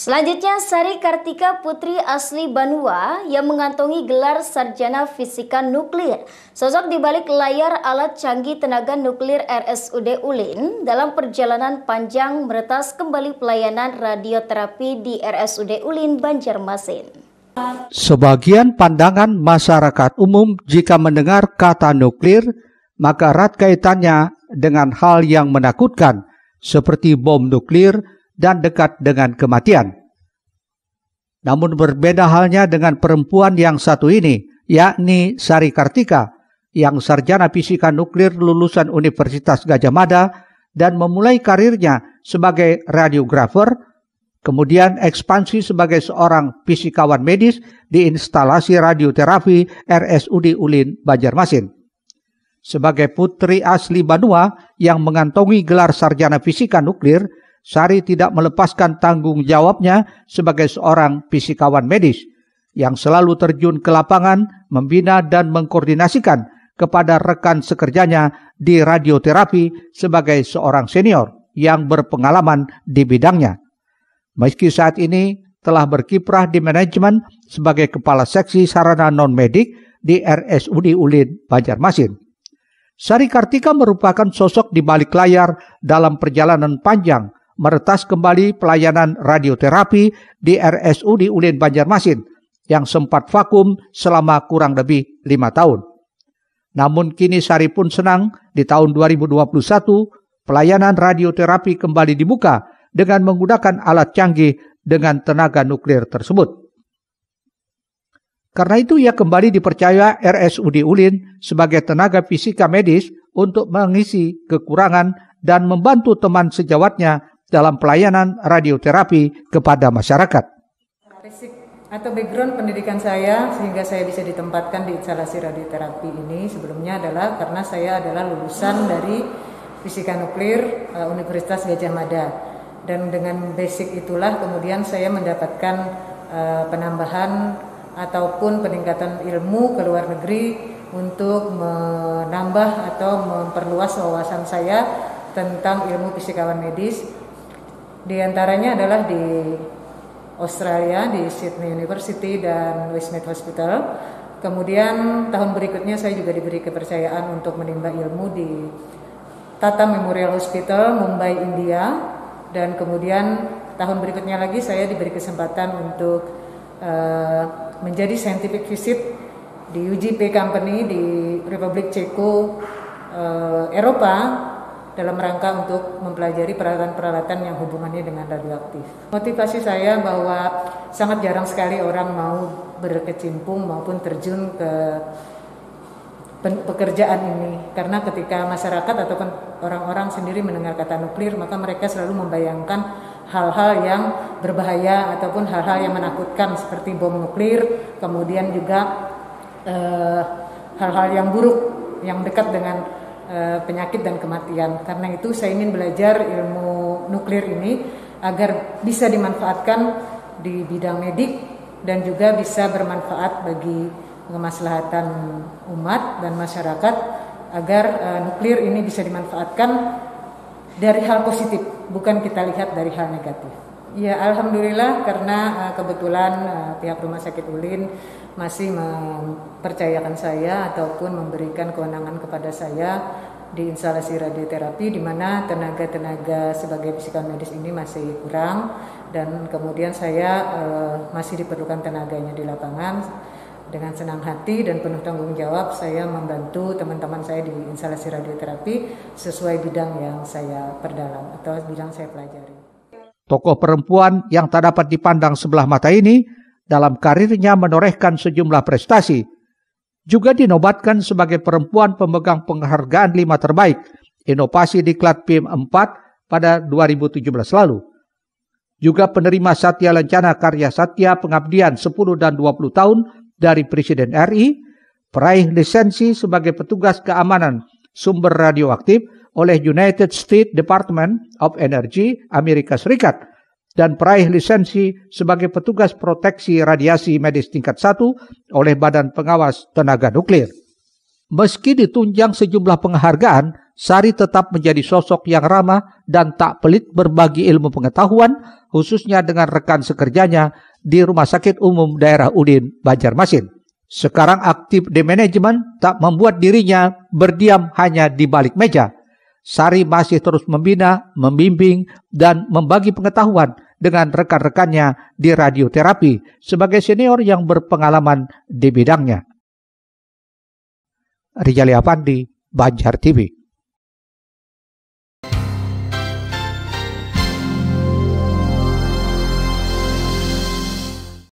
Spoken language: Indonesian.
Selanjutnya, Sari Kartika Putri asli Banua yang mengantongi gelar Sarjana Fisika Nuklir. Sosok di balik layar alat canggih tenaga nuklir RSUD Ulin dalam perjalanan panjang meretas kembali pelayanan radioterapi di RSUD Ulin, Banjarmasin. Sebagian pandangan masyarakat umum jika mendengar kata nuklir, maka erat kaitannya dengan hal yang menakutkan seperti bom nuklir dan dekat dengan kematian. Namun berbeda halnya dengan perempuan yang satu ini, yakni Sari Kartika, yang sarjana fisika nuklir lulusan Universitas Gadjah Mada dan memulai karirnya sebagai radiografer, kemudian ekspansi sebagai seorang fisikawan medis di instalasi radioterapi RSUD Ulin, Banjarmasin. Sebagai putri asli Banua yang mengantongi gelar sarjana fisika nuklir, Sari tidak melepaskan tanggung jawabnya sebagai seorang fisikawan medis yang selalu terjun ke lapangan, membina dan mengkoordinasikan kepada rekan sekerjanya di radioterapi sebagai seorang senior yang berpengalaman di bidangnya. Meski saat ini telah berkiprah di manajemen sebagai kepala seksi sarana non-medik di RSUD Ulin, Banjarmasin. Sari Kartika merupakan sosok di balik layar dalam perjalanan panjang meretas kembali pelayanan radioterapi di RSUD Ulin, Banjarmasin yang sempat vakum selama kurang lebih 5 tahun. Namun kini Sari pun senang di tahun 2021 pelayanan radioterapi kembali dibuka dengan menggunakan alat canggih dengan tenaga nuklir tersebut. Karena itu ia kembali dipercaya RSUD Ulin sebagai tenaga fisika medis untuk mengisi kekurangan dan membantu teman sejawatnya dalam pelayanan radioterapi kepada masyarakat. Basic atau background pendidikan saya sehingga saya bisa ditempatkan di instalasi radioterapi ini sebelumnya adalah karena saya adalah lulusan dari fisika nuklir Universitas Gadjah Mada, dan dengan basic itulah kemudian saya mendapatkan penambahan ataupun peningkatan ilmu ke luar negeri untuk menambah atau memperluas wawasan saya tentang ilmu fisikawan medis. Di antaranya adalah di Australia, di Sydney University dan Westmead Hospital. Kemudian tahun berikutnya saya juga diberi kepercayaan untuk menimba ilmu di Tata Memorial Hospital, Mumbai, India. Dan kemudian tahun berikutnya lagi saya diberi kesempatan untuk menjadi scientific visit di UGP Company di Republik Ceko, Eropa, dalam rangka untuk mempelajari peralatan-peralatan yang hubungannya dengan radioaktif. Motivasi saya bahwa sangat jarang sekali orang mau berkecimpung maupun terjun ke pekerjaan ini. Karena ketika masyarakat ataupun orang-orang sendiri mendengar kata nuklir, maka mereka selalu membayangkan hal-hal yang berbahaya ataupun hal-hal yang menakutkan seperti bom nuklir, kemudian juga hal-hal yang buruk yang dekat dengan penyakit dan kematian. Karena itu saya ingin belajar ilmu nuklir ini agar bisa dimanfaatkan di bidang medik dan juga bisa bermanfaat bagi kemaslahatan umat dan masyarakat agar nuklir ini bisa dimanfaatkan dari hal positif, bukan kita lihat dari hal negatif. Ya, alhamdulillah karena kebetulan pihak Rumah Sakit Ulin masih mempercayakan saya ataupun memberikan kewenangan kepada saya di instalasi radioterapi, di mana tenaga-tenaga sebagai fisikawan medis ini masih kurang, dan kemudian saya masih diperlukan tenaganya di lapangan. Dengan senang hati dan penuh tanggung jawab saya membantu teman-teman saya di instalasi radioterapi sesuai bidang yang saya perdalam atau bidang saya pelajari. Tokoh perempuan yang tak dapat dipandang sebelah mata ini dalam karirnya menorehkan sejumlah prestasi. Juga dinobatkan sebagai perempuan pemegang penghargaan 5 terbaik inovasi Diklat PIM 4 pada 2017 lalu. Juga penerima Satya Lencana Karya Satya Pengabdian 10 dan 20 tahun dari Presiden RI, peraih lisensi sebagai petugas keamanan sumber radioaktif oleh United States Department of Energy Amerika Serikat, dan peraih lisensi sebagai petugas proteksi radiasi medis tingkat 1 oleh Badan Pengawas Tenaga Nuklir. Meski ditunjang sejumlah penghargaan, Sari tetap menjadi sosok yang ramah dan tak pelit berbagi ilmu pengetahuan, khususnya dengan rekan sekerjanya di Rumah Sakit Umum Daerah Udin, Banjarmasin. Sekarang aktif di manajemen tak membuat dirinya berdiam hanya di balik meja. Sari masih terus membina, membimbing, dan membagi pengetahuan dengan rekan-rekannya di radioterapi sebagai senior yang berpengalaman di bidangnya. Rijali Afandi, Banjar TV.